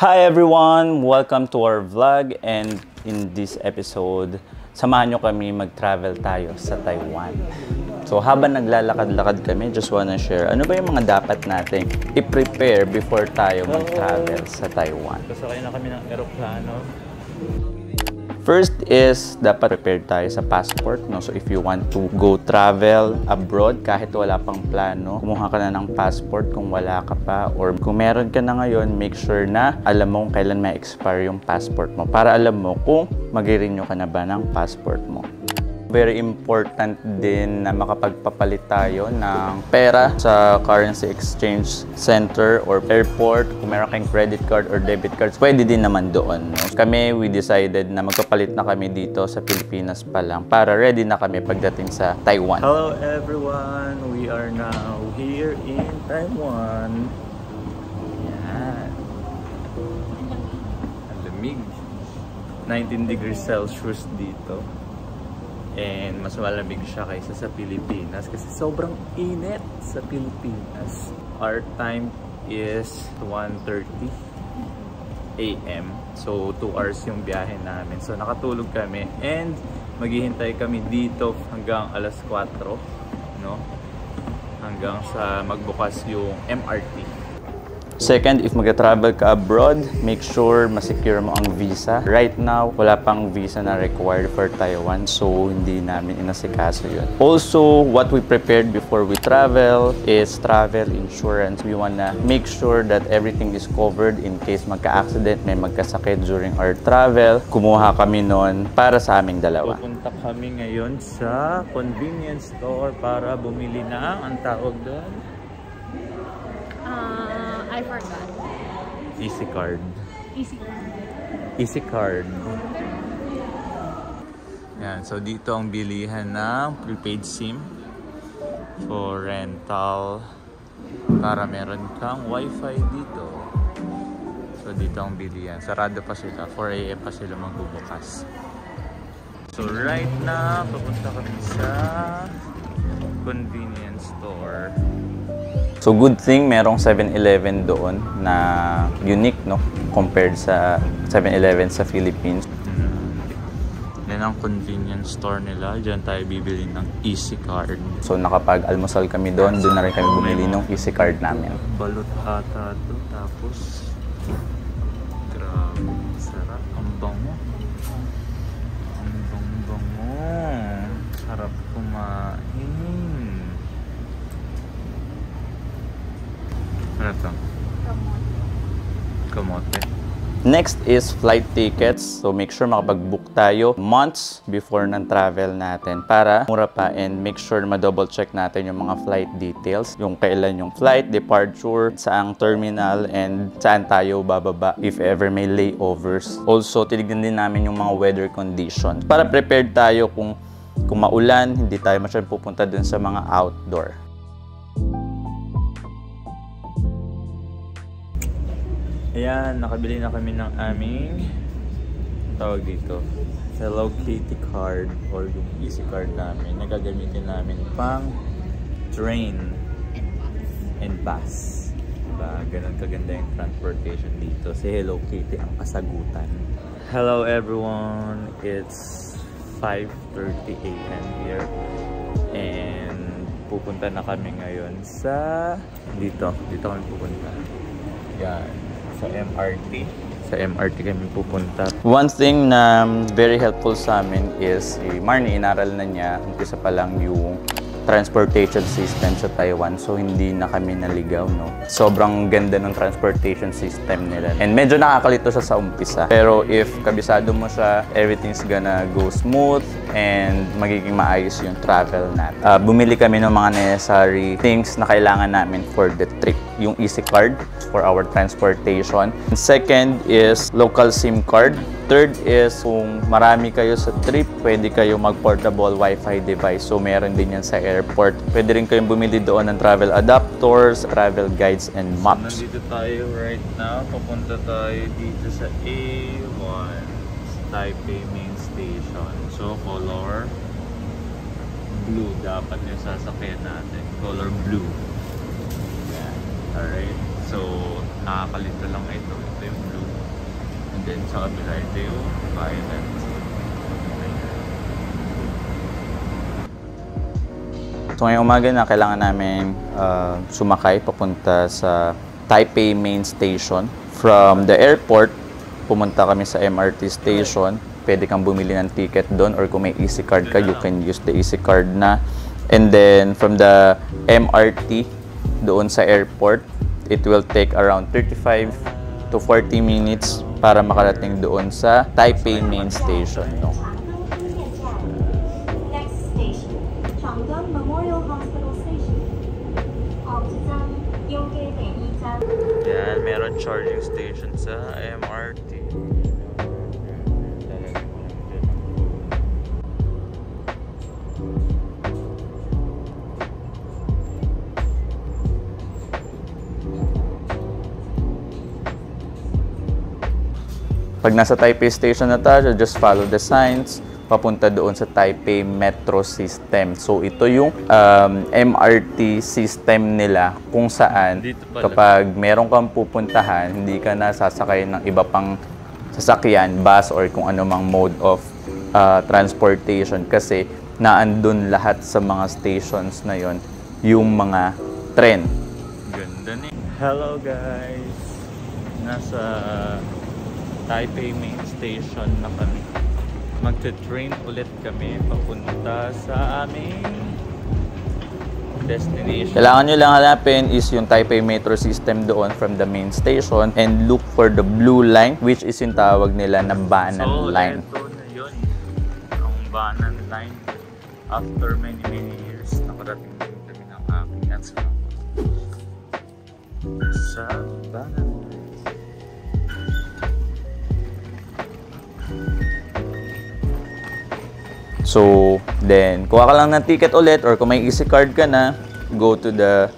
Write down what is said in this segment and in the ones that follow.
Hi everyone! Welcome to our vlog, and in this episode, samahan nyo kami mag-travel tayo sa Taiwan. So habang naglalakad-lakad kami, just wanna share, ano ba yung mga dapat natin i-prepare before tayo mag-travel sa Taiwan? Kasakay na kami ng eroplano. First is, dapat prepared tayo sa passport, no? So if you want to go travel abroad, kahit wala pang plano, kumuha ka na ng passport kung wala ka pa. Or kung meron ka na ngayon, make sure na alam mo kung kailan may expire yung passport mo. Para alam mo kung mag-renew ka na ba ng passport mo. Very important din na makapagpapalit tayo ng pera sa currency exchange center or airport. Kung meron kayong credit card or debit cards, pwede din naman doon. No? Kami, we decided na magpapalit na kami dito sa Pilipinas pa lang para ready na kami pagdating sa Taiwan. Hello everyone! We are now here in Taiwan. Yan. Ang lamig. 19 degrees Celsius dito. And mas malamig siya kaysa sa Pilipinas kasi sobrang init sa Pilipinas. Our time is 1:30 AM. So 2 hours yung biyahe namin. So nakatulog kami and maghihintay kami dito hanggang alas 4, no? Hanggang sa magbukas yung MRT. Second, if mag-travel ka abroad, make sure masecure mo ang visa. Right now, wala pang visa na required for Taiwan, so hindi namin inasikaso yun. Also, what we prepared before we travel is travel insurance. We wanna make sure that everything is covered in case magka-accident, may magkasakit during our travel. Kumuha kami nun para sa aming dalawa. Pupunta kami ngayon sa convenience store para bumili ng, ang tawag doon? I forgot. Easy card. Easy card. Easy card. Yan, so dito ang bilihan ng prepaid SIM for rental para meron kang wifi dito. So dito ang bilihan. Sarado pa sila. 4 AM pa sila magbubukas. So right now, papunta kami sa convenience store. So good thing merong 7-Eleven doon na unique, no, compared sa 7-Eleven sa Philippines. Yan ang convenience store nila. Diyan tayo bibili ng Easy Card. So nakapag-almusal kami doon, doon na rin kami bumili ng Easy Card namin. Balot ata to, tapos grabe, sarap, ang bango. Ang bango. Sarap kumain. Ano ito? Kamote. Next is flight tickets. So make sure makapag-book tayo months before ng travel natin para mura pa, and make sure ma-double check natin yung mga flight details. Yung kailan yung flight, departure, saang terminal, and saan tayo bababa if ever may layovers. Also, tinignan din namin yung mga weather conditions para prepared tayo kung maulan, hindi tayo masyadong pupunta dun sa mga outdoor. Ayan, nakabili na kami ng aming tawag dito, Hello Kitty card or yung Easy Card namin na gagamitin namin pang train and bus. Diba? Ganun kaganda yung transportation dito. Si Hello Kitty ang kasagutan. Hello everyone! It's 5:30 AM here. And pupunta na kami ngayon sa dito kami pupunta. Yan. Sa MRT. Sa MRT kami pupunta. One thing na very helpful sa amin is si Marnie, inaral na niya, umpisa pa lang yung transportation system sa Taiwan. So, hindi na kami naligaw, no? Sobrang ganda ng transportation system nila. And medyo nakakalito siya sa umpisa. Pero if kabisado mo siya, everything's gonna go smooth and magiging maayos yung travel natin. Bumili kami ng mga necessary things na kailangan namin for the trip. Yung Easy Card for our transportation. And second is local SIM card. Third is kung marami kayo sa trip, pwede kayo mag-portable Wi-Fi device. So meron din yan sa airport. Pwede rin kayong bumili doon ng travel adapters, travel guides, and maps. So, nandito tayo right now. Papunta tayo dito sa A1 Taipei Main Station. So color blue dapat yung sasakyan natin. Color blue. Yan. Alright. So nakakalito lang ito. Ito yung blue. then sa kabila ito yung island. So ngayong umaga na kailangan namin sumakay papunta sa Taipei Main Station. From the airport, pumunta kami sa MRT station. Pwede kang bumili ng ticket doon, or kung may EC card ka, you can use the EC card na. And then from the MRT doon sa airport, it will take around 35 to 40 minutes para makarating doon sa Taipei Main Station. No? Yan, meron charging station sa MRT. Pag nasa Taipei Station na tayo, just follow the signs papunta doon sa Taipei Metro System. So ito yung MRT system nila kung saan kapag meron kang pupuntahan, hindi ka na sasakay ng iba pang sasakyan, bus or kung anumang mode of transportation, kasi naandun lahat sa mga stations na yon yung mga tren. Ganda ni. Hello guys! Nasa Taipei Main Station na kami. Magte-train ulit kami papunta sa aming destination. Kailangan nyo lang hanapin is yung Taipei Metro System doon from the main station, and look for the blue line, which is yung tawag nila na Banan Line. So, ito na yun. Ang Banan Line. After many years, nakarating din kami ng aking answer. Sa Banan Line. So, then, kuha ka lang ng ticket ulit, or kung may EC card ka na, go to the,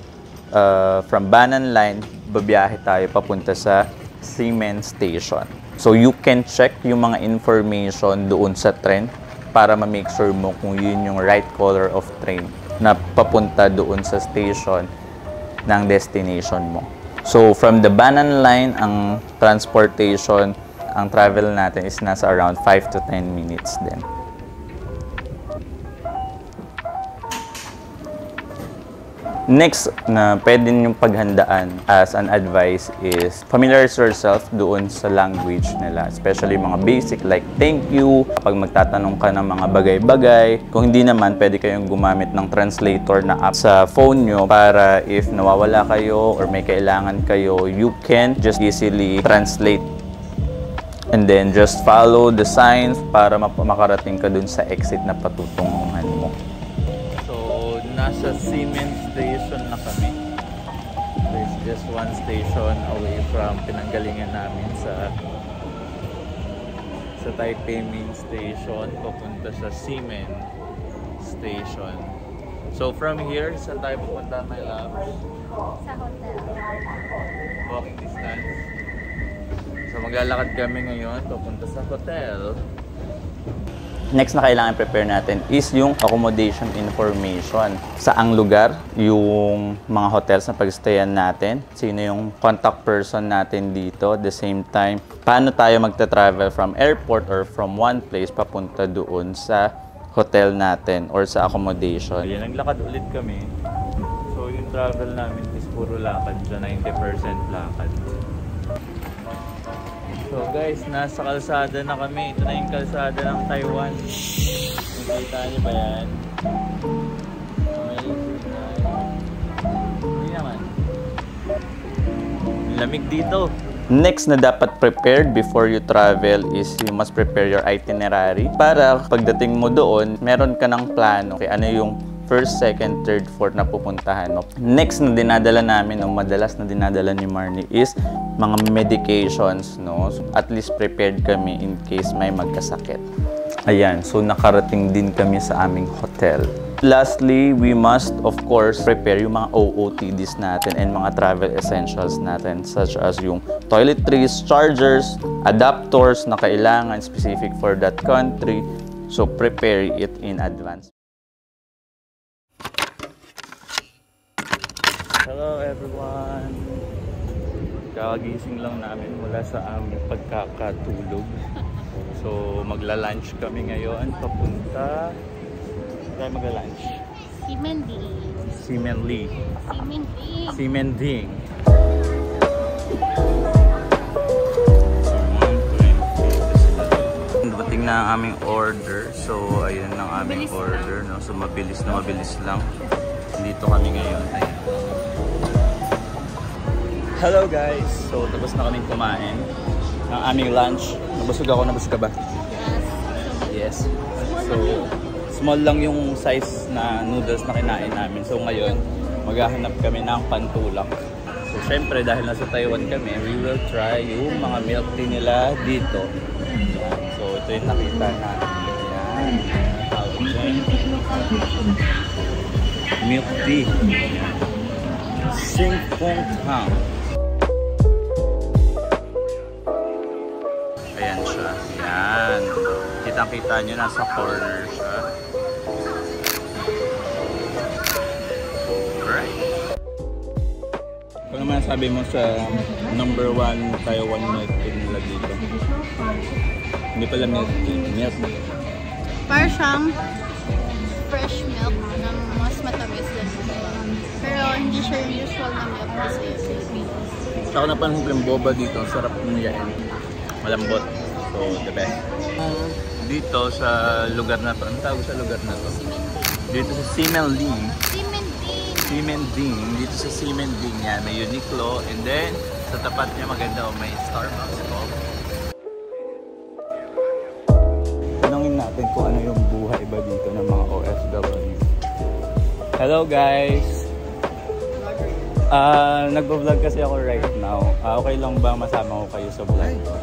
from Banan Line, babiyahe tayo papunta sa Ximen Station. So, you can check yung mga information doon sa train para ma-make sure mo kung yun yung right color of train na papunta doon sa station ng destination mo. So, from the Banan Line, ang transportation, ang travel natin is nasa around 5 to 10 minutes din. Next na pwede niyong paghandaan as an advice is familiarize yourself doon sa language nila, especially mga basic like thank you, kapag magtatanong ka ng mga bagay-bagay. Kung hindi naman, pwede kayong gumamit ng translator na app sa phone nyo para if nawawala kayo or may kailangan kayo, you can just easily translate. And then just follow the signs para makarating ka dun sa exit na patutunguhan mo. Nasa Ximen Station na kami. There's just one station away from pinanggalingan namin sa Taipei Main Station papunta sa Ximen Station. So from here, saan tayo pupunta, my love? Sa hotel. Walking distance. So maglalakad kami ngayon papunta sa hotel. Next na kailangan prepare natin is yung accommodation information. Saang lugar yung mga hotels na pag-stayan natin, sino yung contact person natin dito, at the same time, paano tayo magta-travel from airport or from one place papunta doon sa hotel natin or sa accommodation. Ayan, naglakad ulit kami. So yung travel namin is puro lakad siya, 90% lakad. So guys, nasa kalsada na kami. Ito na yung kalsada ng Taiwan. Nakita niyo ba yan? Hindi naman. Lamig dito. Next na dapat prepared before you travel is you must prepare your itinerary. Para pagdating mo doon, meron ka ng plano. Okay, ano yung first, second, third, fourth na pupuntahan mo. Next na dinadala namin, o madalas na dinadala ni Marnie is mga medications, no? So, at least prepared kami in case may magkasakit. Ayan, so nakarating din kami sa aming hotel. Lastly, we must of course prepare yung mga OOTDs natin and mga travel essentials natin, such as yung toiletries, chargers, adapters na kailangan specific for that country. So prepare it in advance. Hello everyone! Kakagising lang namin mula sa aming pagkakatulog. So, magla-lunch kami ngayon. Papunta. Tayo magla-lunch. Simending. Dumating na ang aming order. So, ayun ang aming order. No? So, mabilis lang. Dito kami ngayon. Hello guys! So, tapos na kaming kumain. Ang aming lunch. Nabusog ako. Nabusog ka ba? Yes. So, small lang yung size na noodles na kinain namin. So, ngayon, maghahanap kami ng pantulak. So, syempre, dahil nasa Taiwan kami, we will try yung mga milk tea nila dito. Yan. So, ito yung nakita natin. Yan. Milk tea. Singpong Tang. Ayan siya. Yan. Kitang-kita nyo, nasa corner siya. Alright. Kung naman sabi mo sa number 1 Taiwan milk tea nila dito. Hindi pala milk tea. Milk. Para siyang fresh milk na mas matamis din. Pero hindi siya yung usual na milk kasi sa Philippines. Saka napansin ko yung boba dito. Sarap niya. Malambot. So, the best. Dito sa lugar na to. Ano tawag sa lugar na to? Dito sa Simending. Dito sa Simending yan. May Uniqlo. And then, sa tapat niya maganda may Starbucks po. Tanungin natin kung ano yung buhay ba dito ng mga OFW. Hello guys! Nagbo-vlog kasi ako right now. Okay lang ba masama ko kayo sa vlog ko?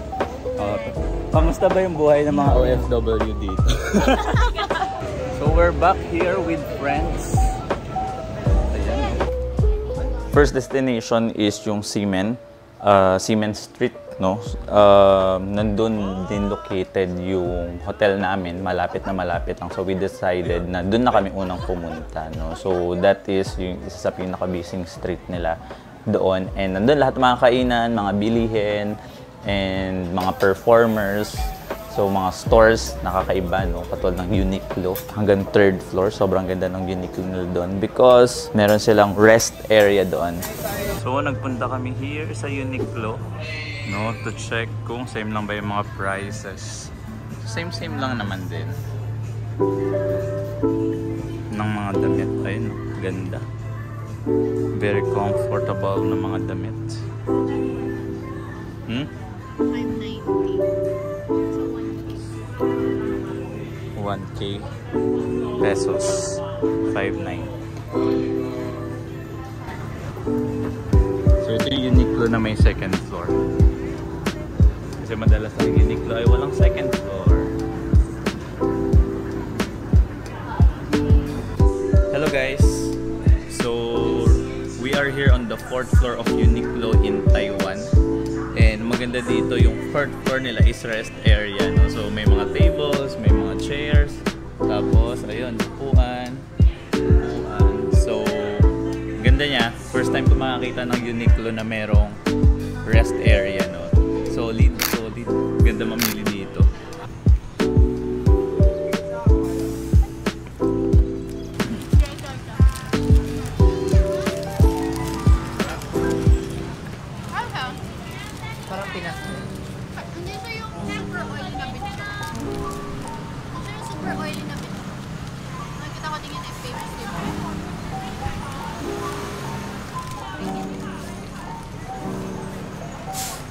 Kamusta ba yung buhay ng mga OFW dito? So we're back here with friends. Ayan. First destination is yung Seamen Street, no? Nandun din located yung hotel namin, malapit lang. So we decided na dun na kami unang pumunta, no? So that is yung isa sa pinaka-busy street nila doon. And nandun lahat ng mga kainan, mga bilihin, and mga performers. So mga stores nakakaiba, no? Katulad ng Uniqlo hanggang 3rd floor. Sobrang ganda ng Uniqlo nila doon because meron silang rest area doon. So nagpunta kami here sa Uniqlo, no, to check kung same lang ba yung mga prices. Same lang naman din ng mga damit. Ayun, no? Ganda. Very comfortable na mga damit. 590. So 1K pesos. 590. So ito yung Uniqlo na may 2nd floor. Kasi madalas ang Uniqlo ay walang 2nd floor. Hello guys! So we are here on the 4th floor of Uniqlo in Taiwan. And maganda dito yung 4th floor nila is rest area, no? So may mga tables, may mga chairs, tapos ayun, upuan. So ganda niya, first time ko makakita ng Uniqlo na merong rest area, no? Solid. Ganda mamili dito. Parang Pinas. hindi siya yung super oily na bit. Hindi siya yung super oily na bit. Nakikita ko din yun ay famous din.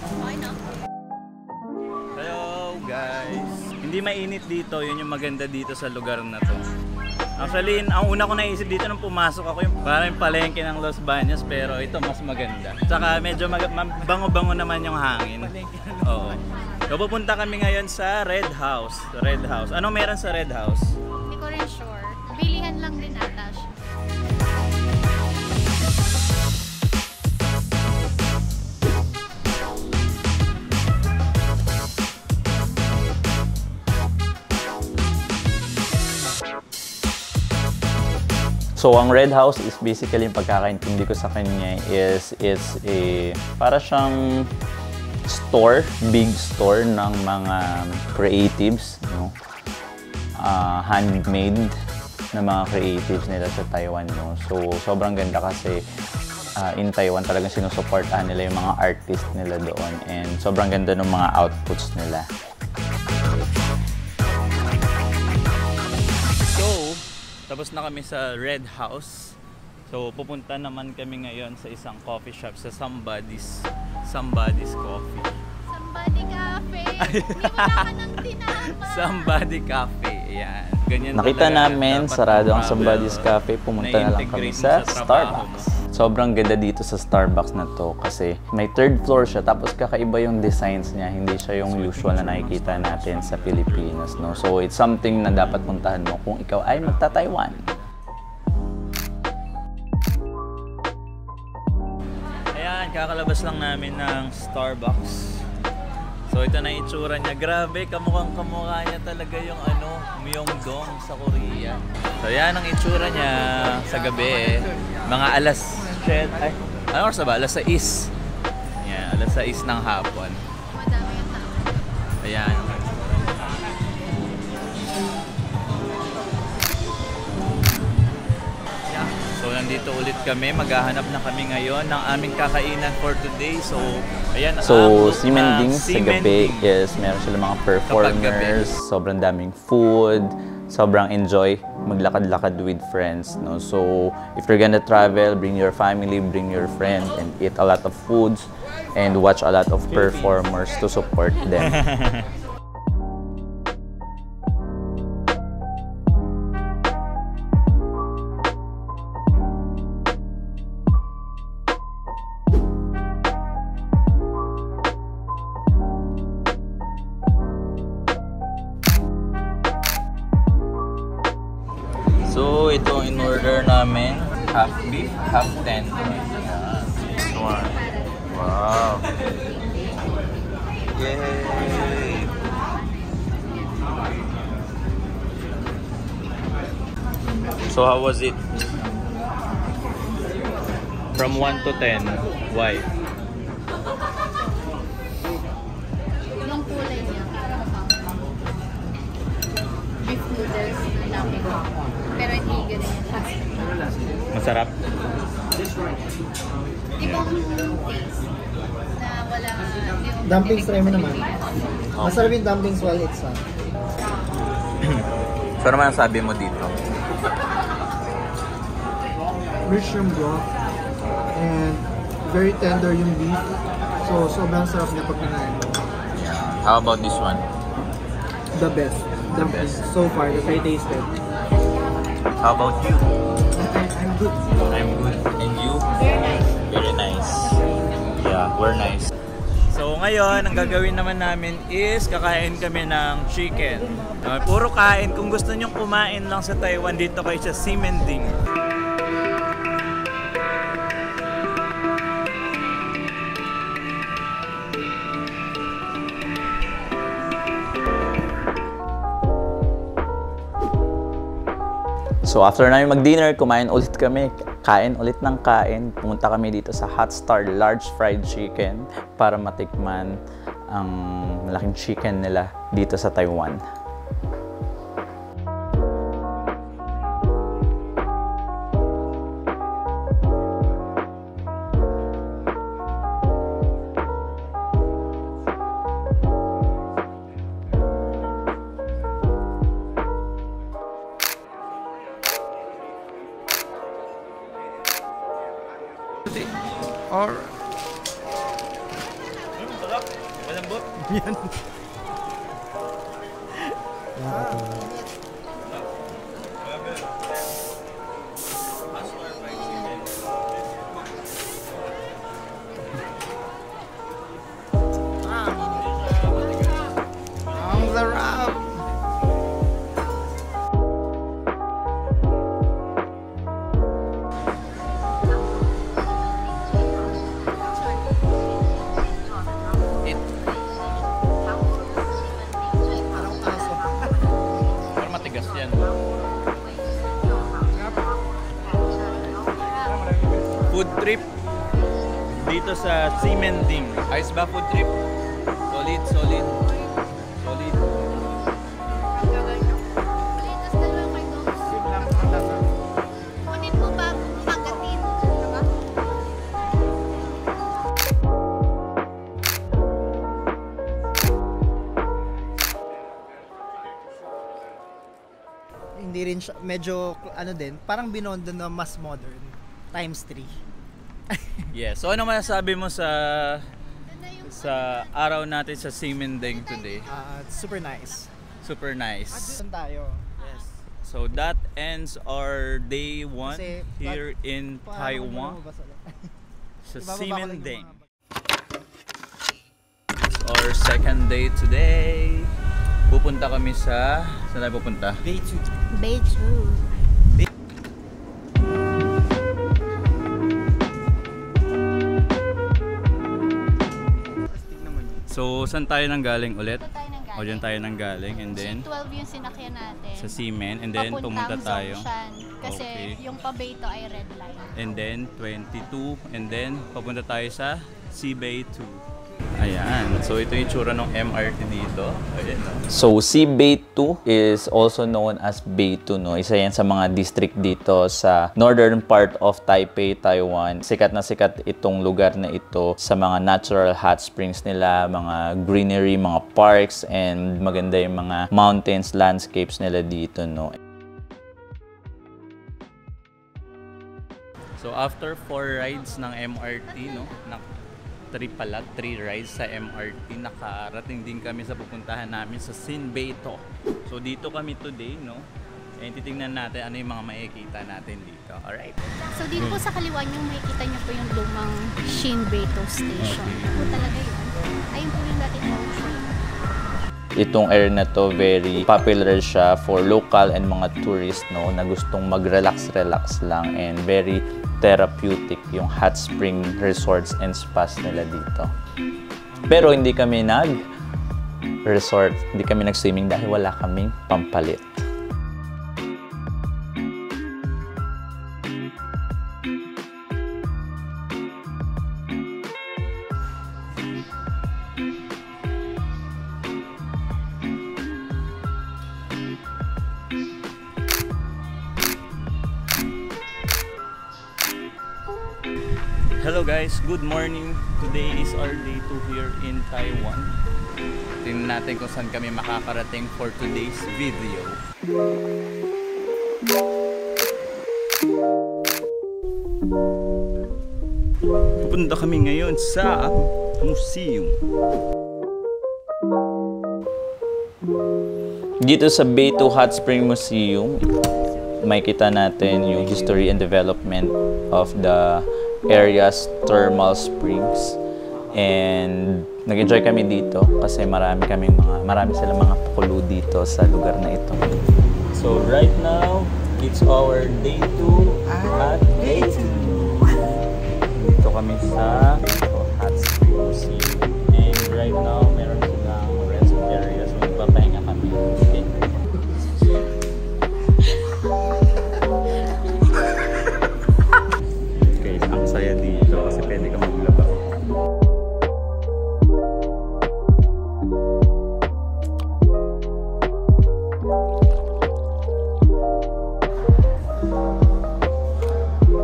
Okay na. Hello guys! Hindi mainit dito, yun yung maganda dito sa lugar na to. Actually, ang una ko naisip dito nung pumasok ako yung parang palengke ng Los Baños, pero ito mas maganda. Tsaka medyo bango-bango naman yung hangin. Oo. So pupunta kami ngayon sa Red House. Ano meron sa Red House? Hindi ko rin sure. Bilihan lang din ata siya. So, ang Red House is basically yung pagkakaintindi ko sa kanya is it's a para siyang store, big store ng mga creatives, no? Handmade na mga creatives nila sa Taiwan, no? So, sobrang ganda kasi in Taiwan talagang sinusuportahan nila yung mga artist nila doon and sobrang ganda ng mga outputs nila. Tapos na kami sa Red House. So, pupunta naman kami ngayon sa isang coffee shop sa Somebody's Coffee. Somebody Cafe! Hindi wala ka ng tinama! Somebody Cafe. Ayan. Ganyan Nakita talaga, namin sarado ang Somebody's Cafe. Pumunta na lang kami sa Starbucks. Sobrang ganda dito sa Starbucks na to kasi may third floor siya tapos kakaiba yung designs niya. Hindi siya yung usual na nakikita natin sa Pilipinas, no? So it's something na dapat puntahan mo kung ikaw ay magta-Taiwan. Ayan, kakalabas lang namin ng Starbucks. So ito na yung itsura niya. Grabe, kamukhang-kamukha niya talaga yung Myeongdong sa Korea. So yan ang itsura niya sa gabi. Mga alas 10, ano oras na ba? Alas 6. Yan, alas 6 ng hapon. Madami yung tao. Ayan. So nandito ulit kami. Maghahanap na kami ngayon ng aming kakainan for today. So ayan. So, Ximending sa gabi is meron sila mga performers, sobrang daming food, sobrang enjoy maglakad-lakad with friends, no? So, if you're gonna travel, bring your family, bring your friend, and eat a lot of foods and watch a lot of performers to support them. So, ito in order namin. Half beef, half tender. This one. Wow. Yay! So, how was it? From 1 to 10, why? Yung kulay niya, beef noodles na namin. Pero hindi ganun yung pasta. Masarap? Ibang taste na wala... Dumplings try mo naman. Masarap yung dumplings while it's hot. So, ano man ang sabi mo dito? Rich yung broth and very tender yung beef. So, sobrang sarap niya pag kinain mo. How about this one? The best. The best. So far that I tasted. How about you? I'm good. I'm good. And you? Very nice. Very nice. Yeah, we're nice. So ngayon, ang gagawin naman namin is kakain kami ng chicken. Puro kain. Kung gusto nyong kumain lang sa Taiwan, dito kayo sa Ximending. So after namin mag-dinner, kumain ulit kami, kain ulit ng kain. Pumunta kami dito sa Hot Star Large Fried Chicken para matikman ang malaking chicken nila dito sa Taiwan. Or sarap. Malambot. Yan. Ang sarap. food trip dito sa Simending. Ayos ba food trip? Solid, solid. Solid. Kunin mo ba pagkatin? Hindi rin siya, medyo ano din, parang binondo na mas modern, times 3. Yeah. So ano masasabi mo sa araw natin sa Simending today? Super nice. Super nice. Doon tayo. Yes. So that ends our day 1 Kasi, here in Taiwan sa Ibababa ko lang yung Simending. mga- It's our second day today. Pupunta kami sa... Saan tayo pupunta? Day 2. Beijing. So, saan tayo nang galing ulit? Dito tayo nang galing. O, dyan tayo nang galing. And then, C12 yung sinakyan natin. sa Seamen. And then, pumunta Papuntang tayo. Zhongshan. Kasi Okay. yung Pabeito ay red line. And then, 22. And then, papunta tayo sa Seabay 2. Ayan. So, ito yung tsura ng MRT dito. Ayan. So, Seabay 2 is also known as Bay2, no? Isa yan sa mga district dito sa northern part of Taipei, Taiwan. Sikat na sikat itong lugar na ito sa mga natural hot springs nila, mga greenery, mga parks, and maganda yung mga mountains, landscapes nila dito, no? So, after 4 rides ng MRT, no? 3 rides sa MRT, nakarating din kami sa pupuntahan namin sa Sinbeito. So dito kami today, no? And titingnan natin ano yung mga makikita natin dito. Alright. So dito po sa kaliwa nyo, makikita nyo po yung lumang Shinbeito Station. Okay. Po talaga yun. Ayun po yung dating train. Itong area na to, very popular siya for local and mga tourists, no, na gustong mag-relax lang, and very therapeutic yung hot spring resorts and spas nila dito. Pero hindi kami nag-resort, hindi kami nag-swimming dahil wala kaming pampalit. Hello guys, good morning. Today is our day 2 here in Taiwan. Tingnan natin kung saan kami makakarating for today's video. Pupunta kami ngayon sa museum. Dito sa Bay2 Hot Spring Museum, makikita natin yung history and development of the area's thermal springs. And nag-enjoy kami dito kasi marami silang mga pakulo dito sa lugar na ito. So right now, it's our day 2 at Bay2. Dito kami sa Bay2 Hot Spring Museum. And right now, meron silang rest area. So magpapahinga kami. Okay. Okay, ang saya dito kasi pwede ka maglaba.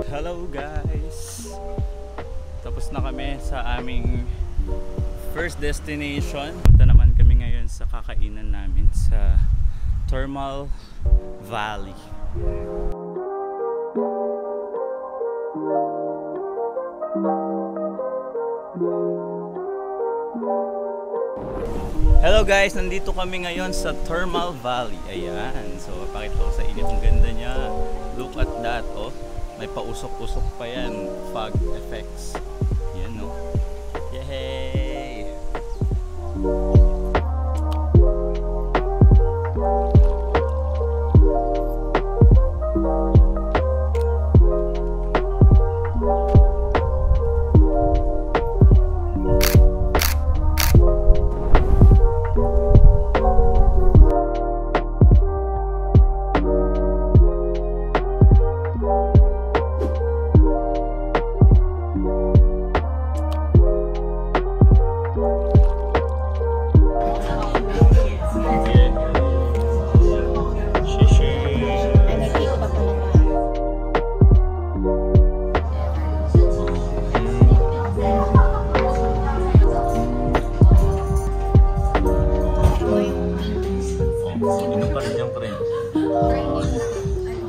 Hello guys! Tapos na kami sa aming first destination. Punta naman kami ngayon sa kakainan namin sa Thermal Valley. Hello guys! Nandito kami ngayon sa Thermal Valley. Ayan. So, pakita ko sa inyo kung ganda niya. Look at that, oh. May pausok-usok pa yan. Fog effects. Yan, no? Yay!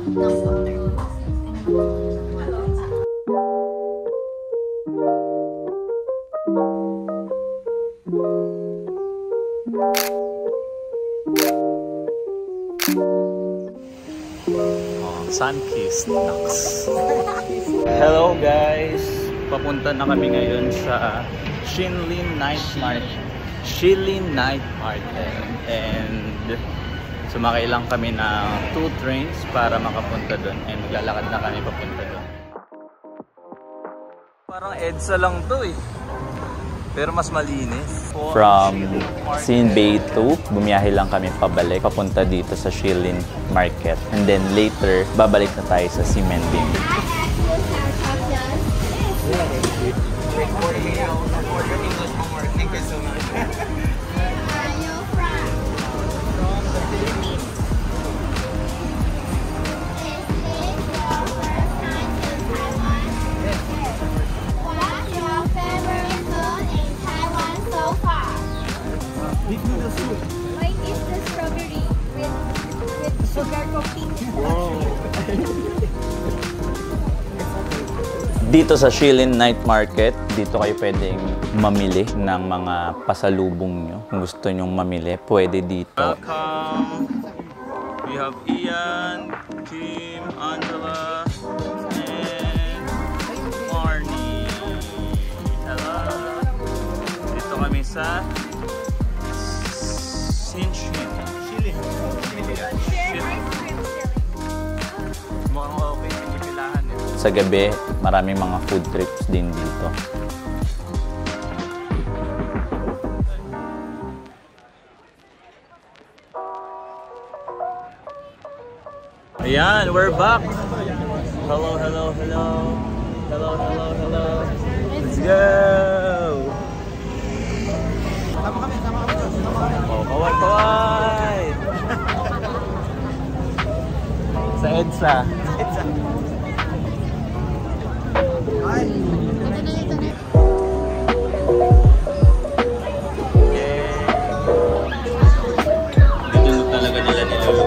Sun-kissed Knox. Hello guys! Papunta na kami ngayon sa Shilin Night Market. And sumakay lang kami ng 2 trains para makapunta doon. And maglalakad na kami papunta doon. Parang EDSA lang to eh. Pero mas malinis. From Sinbei 2, bumiyahe lang kami pabalik, papunta dito sa Shilin Market. And then later, babalik na tayo sa Ximending. Mine is the strawberry with sugar coating. Dito sa Shilin Night Market, dito kayo pwedeng mamili ng mga pasalubong nyo. Kung gusto nyong mamili, pwede dito. Welcome! We have Ian, Kim, Angela, and Marnie. Hello! Dito kami sa Shilin. Mukhang okay, pinipilahan eh. Sa gabi, maraming mga food trips din dito. Ayan, we're back! Hello, hello, hello! Hello, hello, hello! Let's go! Oh, kaway-kaway! Sa EDSA. Dito talaga nila niluluto.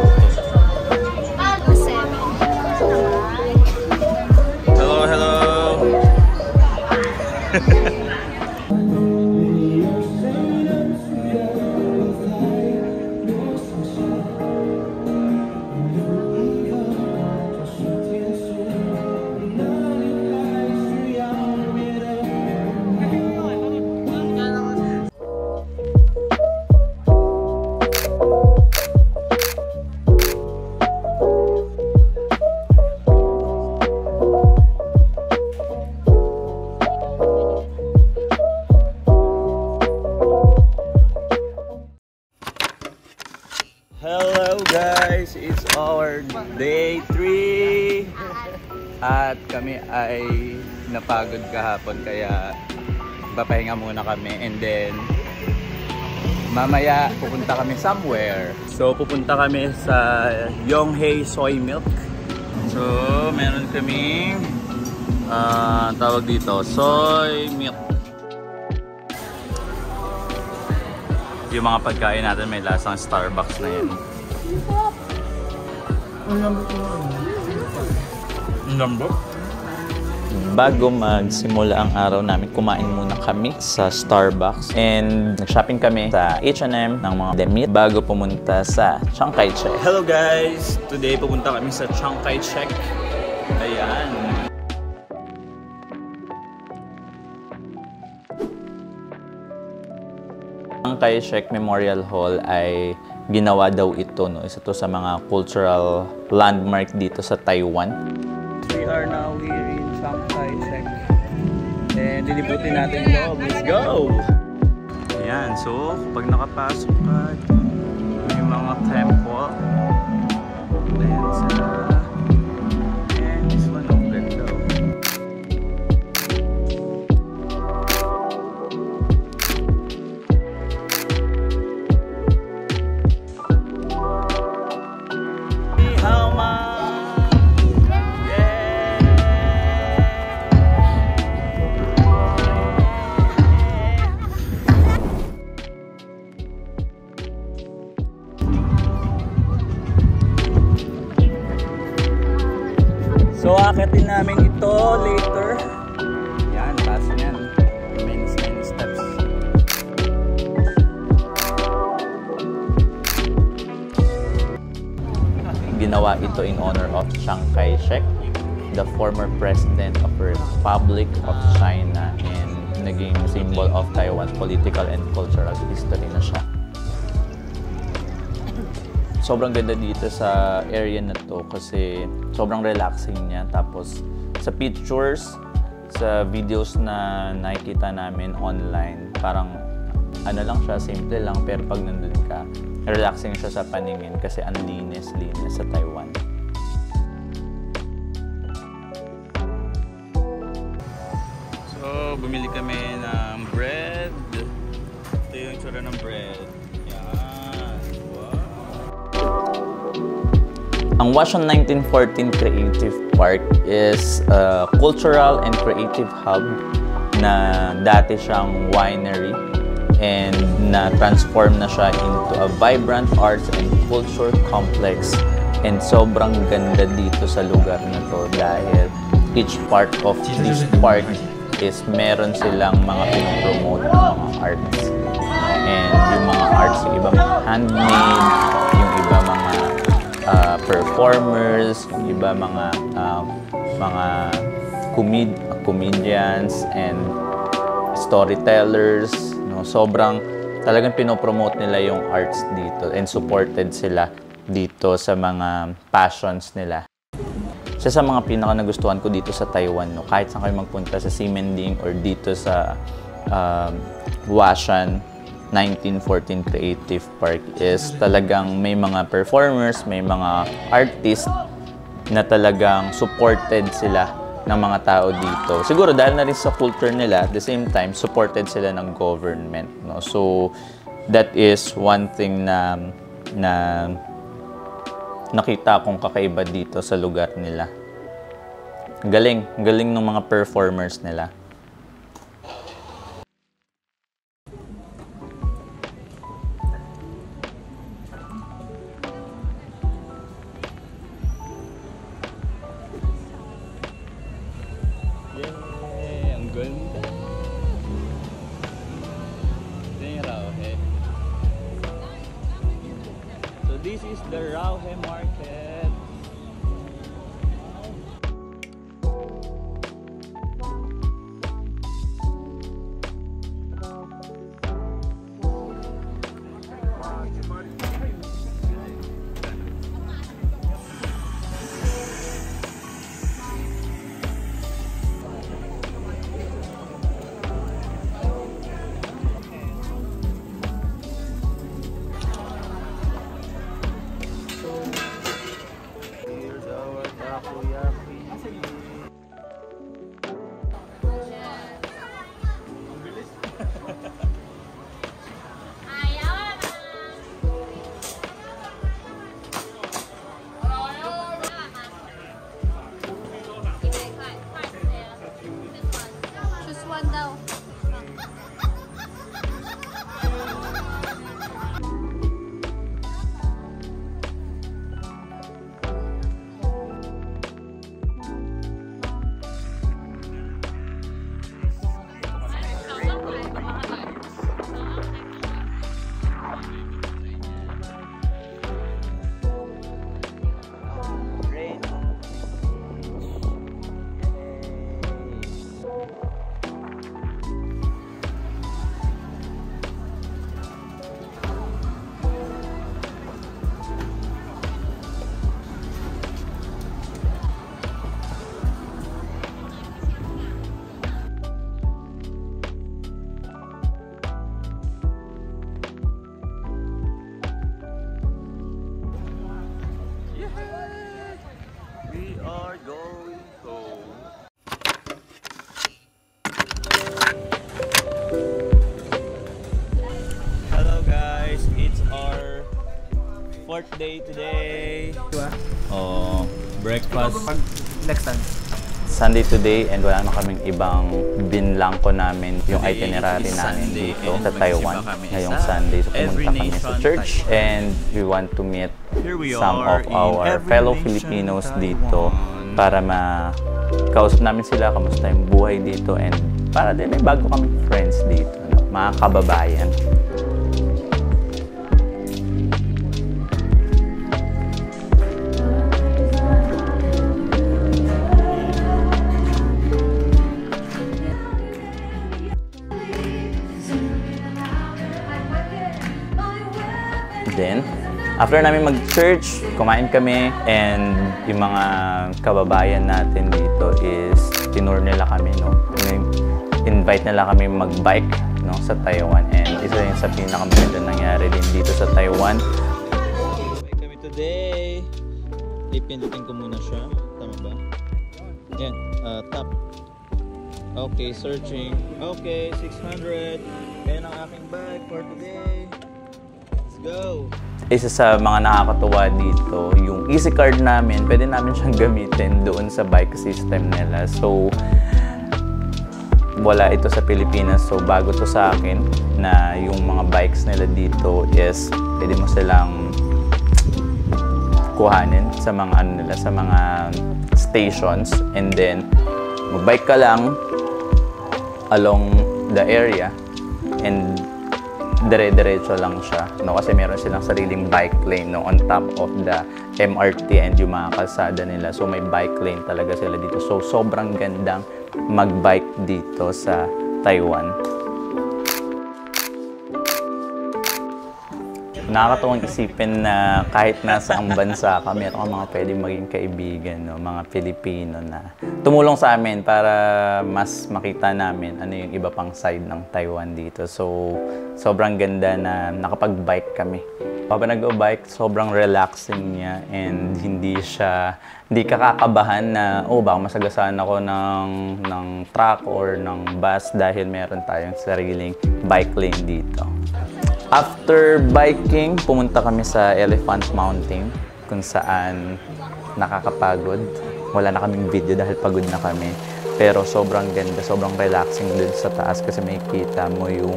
Hello, hello! Hello guys! It's our day 3 at kami ay napagod kahapon kaya papahinga muna kami and then mamaya pupunta kami somewhere. So pupunta kami sa Yonghae Soy Milk. So meron kaming tawag dito, soy milk. Yung mga pagkain natin may lasang Starbucks na yan. Lambot? Bago magsimula ang araw namin, kumain muna kami sa Starbucks and nag-shopping kami sa H&M ng mga damit bago pumunta sa Chiang Kai-shek. Hello guys! Today pupunta kami sa Chiang Kai-shek. Ayan. Ang Kai-shek Memorial Hall ay ginawa daw ito, no? Isa to sa mga cultural landmark dito sa Taiwan. We are now here in Chiang Kai-shek. And lilibutin natin loob. Let's go! Ayan, so pag nakapasok ka, yung mga temple. Ayan sila. And this one, ang ganda. So, akitin namin ito later. Yan, taas yan. Many steps. Ginawa ito in honor of Chiang Kai-shek, the former president of the Republic of China, and naging symbol of Taiwan political and cultural history na siya. Sobrang ganda dito sa area na to kasi sobrang relaxing niya. Tapos sa pictures, sa videos na nakikita namin online, parang ano lang siya, simple lang, pero pag nandun ka, relaxing siya sa paningin kasi ang linis sa Taiwan. So, bumili kami ng bread. Ito yung tsura ng bread. Yan. Wow. Ang Washon 1914 Creative Park is a cultural and creative hub na dati siyang winery and na-transform na siya into a vibrant arts and culture complex. And sobrang ganda dito sa lugar na to dahil each part of this park is meron silang mga pinopromote ng mga arts. And yung mga arts, yung iba mga handmade, yung iba mga performers, yung iba mga comedians and storytellers. No? Sobrang talagang pinopromote nila yung arts dito and supported sila dito sa mga passions nila. Isa sa mga pinaka nagustuhan ko dito sa Taiwan, no, kahit saan kayo magpunta sa Ximending or dito sa Washon 1914 Creative Park is talagang may mga performers, may mga artists na talagang supported sila ng mga tao dito. Siguro dahil na rin sa culture nila, at the same time, supported sila ng government. No? So, that is one thing na nakita kong kakaiba dito sa lugar nila. Galing ng mga performers nila. Yay! Ang ganda! Ito yung Rauhe. So this is the Rauhe Market. Fourth day today. Oh, breakfast. Next time. Sunday today and wala na kaming ibang binlangko namin yung itinerary namin dito sa Taiwan ngayong Sunday. So pumunta kami sa church and we want to meet some of our fellow Filipinos dito para makausap namin sila, kamusta yung buhay dito, and para din may bago kami friends dito, no? Mga kababayan. Then, after namin mag-church, kumain kami, and yung mga kababayan natin dito is tinur nila kami, no? Invite nila kami mag-bike, no, sa Taiwan, and isa yun sa pinakamaganda nangyari din dito sa Taiwan. Bike kami today. Ipindutin ko muna siya. Tama ba? Yan, tap. Okay, searching. Okay, 600. Yan ang aking bike for today. Go! Isa sa mga nakakatuwa dito, yung easy card namin, pwede namin siyang gamitin doon sa bike system nila. So, wala ito sa Pilipinas. So, bago to sa akin na yung mga bikes nila dito is pwede mo silang kuhanin sa mga ano nila, sa mga stations, and then mag-bike ka lang along the area and dire-diretso lang siya, no? Kasi meron silang sariling bike lane, no, on top of the MRT and yung mga kalsada nila. So may bike lane talaga sila dito. So sobrang gandang mag-bike dito sa Taiwan. Nakakatuwang isipin na kahit nasa ang bansa ka, meron kang mga pwedeng maging kaibigan, no? Mga Pilipino na tumulong sa amin para mas makita namin ano yung iba pang side ng Taiwan dito. So, sobrang ganda na nakapag-bike kami. Pag nag-bike, sobrang relaxing niya, and hindi ka kakabahan na, oh, baka masagasaan ako ng truck or ng bus dahil meron tayong sariling bike lane dito. After biking, pumunta kami sa Elephant Mountain kung saan nakakapagod. Wala na kaming video dahil pagod na kami. Pero sobrang ganda, sobrang relaxing dun sa taas kasi makikita mo yung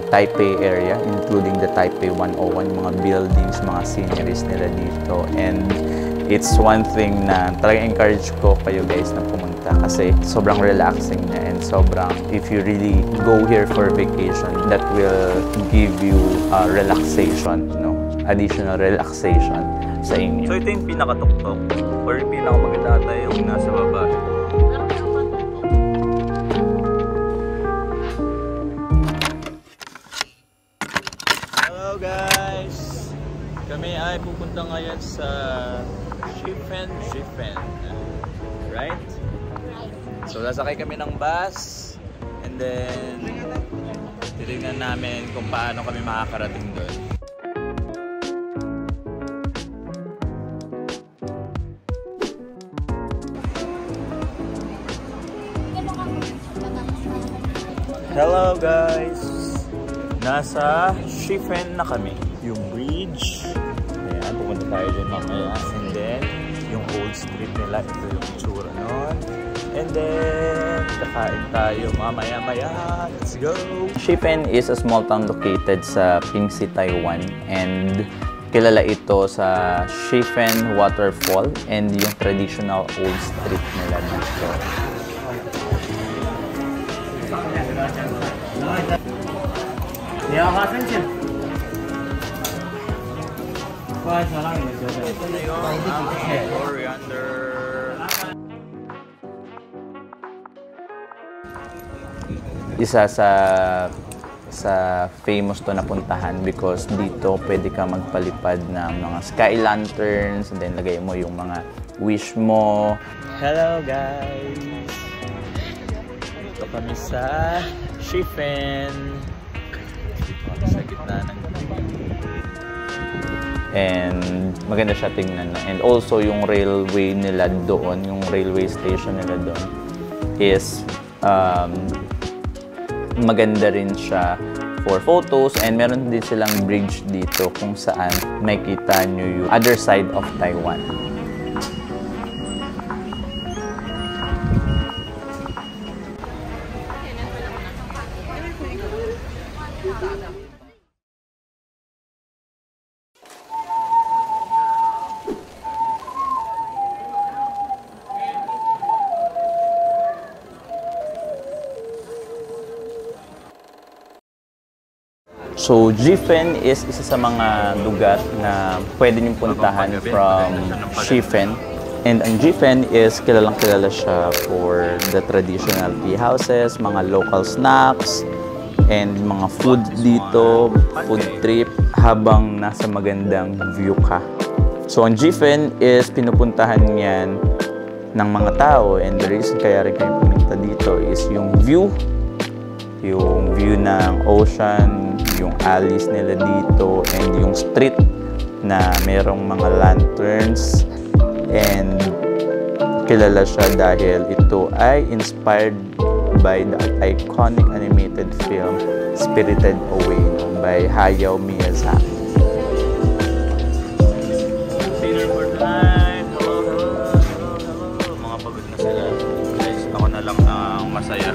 Taipei area, including the Taipei 101, mga buildings, mga sceneries nila dito. And it's one thing na talagang encourage ko kayo guys na pumunta kasi sobrang relaxing niya, and sobrang, if you really go here for vacation, that will give you relaxation, no? Additional relaxation sa inyo. So ito yung pinakatuktok or yung pinakamaganda ata yung nasa baba. Hello guys! Kami ay pupunta ngayon sa Shifen, right? So, nasakay kami ng bus, and then titignan namin kung paano kami makakarating doon. Hello guys! Nasa Shifen na kami. Yung bridge. Ayan, pupunta tayo dyan mamaya. And then, yung old street nila, ito yung tsura nun. And then, kakain tayo mamaya-maya. Let's go! Shifen is a small town located sa Pingxi, Taiwan. And kilala ito sa Shifen Waterfall and yung traditional old street nila dito. Isa sa famous to na puntahan because dito pwede ka magpalipad ng mga sky lanterns, and then lagay mo yung mga wish mo. Hello guys! Ito kami sa Shifen. Sa gitna ng and maganda siya tingnan, no? And also yung railway nila doon, yung railway station nila doon is maganda rin siya for photos, and meron din silang bridge dito kung saan makita nyo yung other side of Taiwan. So, Gifen is isa sa mga lugar na pwede niyong puntahan from Shifen. And ang Gifen is kilalang-kilala siya for the traditional tea houses, mga local snacks, and mga food dito, food trip, habang nasa magandang view ka. So, ang Gifen is pinupuntahan yan ng mga tao, and the reason kaya rin kami pumunta dito is yung view ng ocean, yung alleys nila dito, and yung street na merong mga lanterns. And kilala siya dahil ito ay inspired by the iconic animated film Spirited Away by Hayao Miyazaki. Dinner for tonight. Hello. Mga pagod na sila. Guys, ako na lang ang masaya.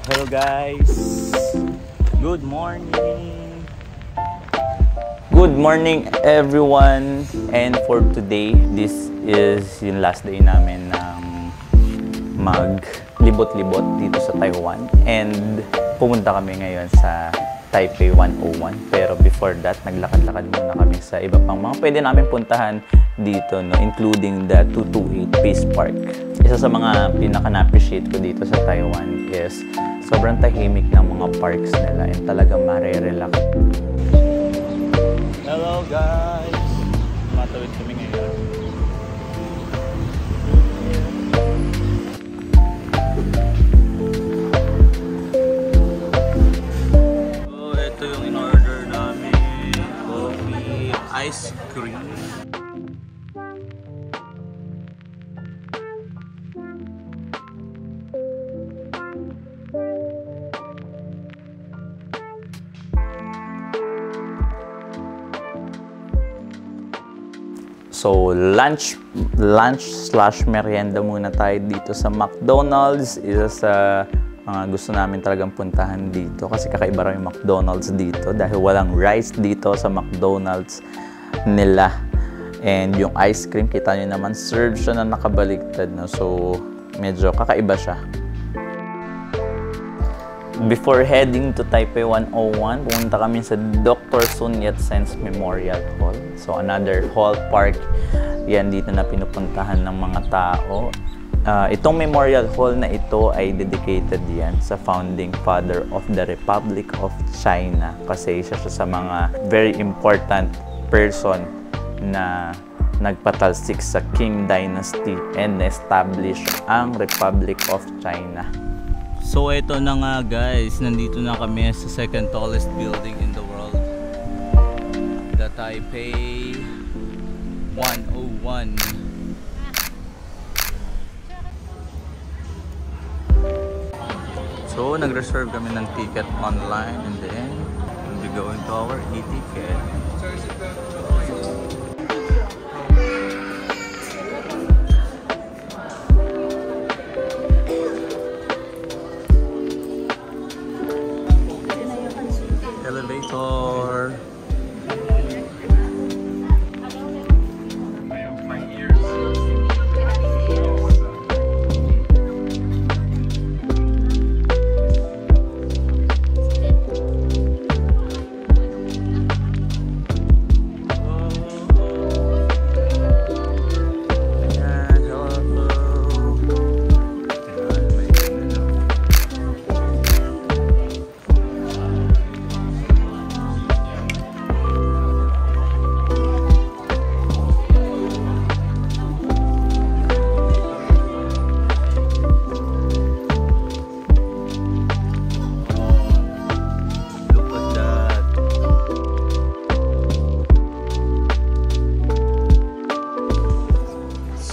Hello guys! Good morning! Good morning everyone! And for today, this is yung last day namin ng maglibot-libot dito sa Taiwan. And pumunta kami ngayon sa Taipei 101. Pero before that, naglakad-lakad muna kami sa iba pang mga pwede namin puntahan dito, no? Including the 228 Peace Park. Isa sa mga pinaka-na-appreciate ko dito sa Taiwan is sobrang tahimik ng mga parks nila and talagang marerelax. Hello guys! Matawid kami ngayon. So, ito yung in-order namin. Coffee, ice cream. So, lunch/merienda muna tayo dito sa McDonald's. Isa sa mga gusto namin talagang puntahan dito kasi kakaiba rin yung McDonald's dito dahil walang rice dito sa McDonald's nila. And yung ice cream, kita nyo naman, serve siya na nakabaligtad. No? So, medyo kakaiba siya. Before heading to Taipei 101, pumunta kami sa Dr. Sun Yat-sen's Memorial Hall. So, another hall park. Yan dito na pinupuntahan ng mga tao. Itong Memorial Hall na ito ay dedicated yan sa founding father of the Republic of China. Kasi isa siya sa mga very important person na nagpatalsik sa Qing Dynasty and establish ang Republic of China. So ito na nga guys, nandito na kami sa second tallest building in the world, the Taipei 101. So nag-reserve kami ng ticket online and then we'll be going to our e-ticket. Elevator.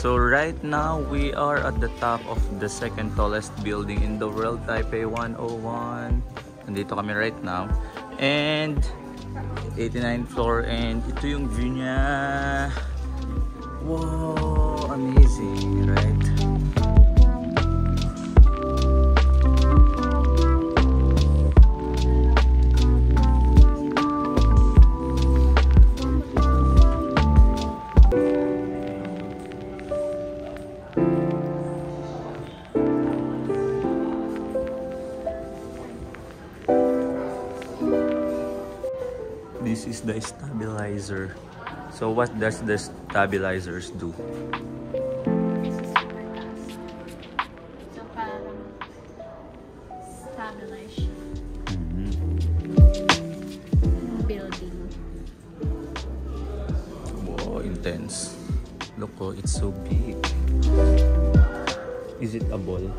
So right now we are at the top of the second tallest building in the world, Taipei 101. Nandito kami right now. And 89th floor, and ito yung view niya. Whoa, amazing, right? This is the stabilizer. So what does the stabilizers do? This is super task. So parang stabilize siya. Building. Wow, intense. Look, oh, it's so big. Is it a ball?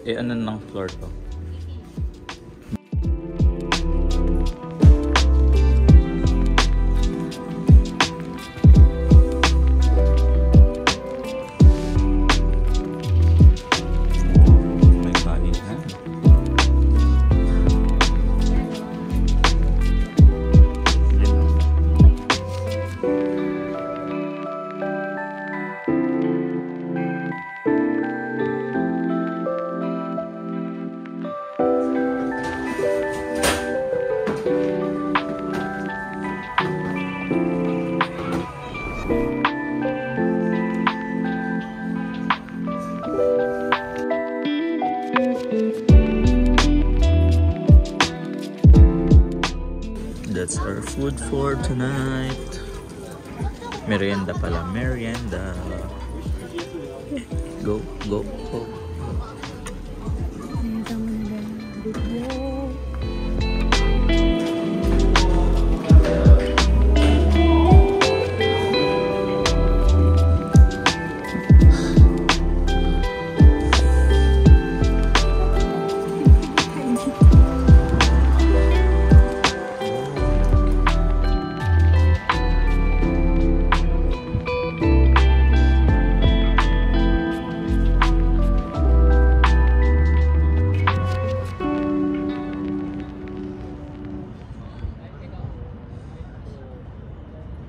Eh, ano ng floor to? May kanin na. That's our food for tonight. Merienda pala, merienda. Go, go, go.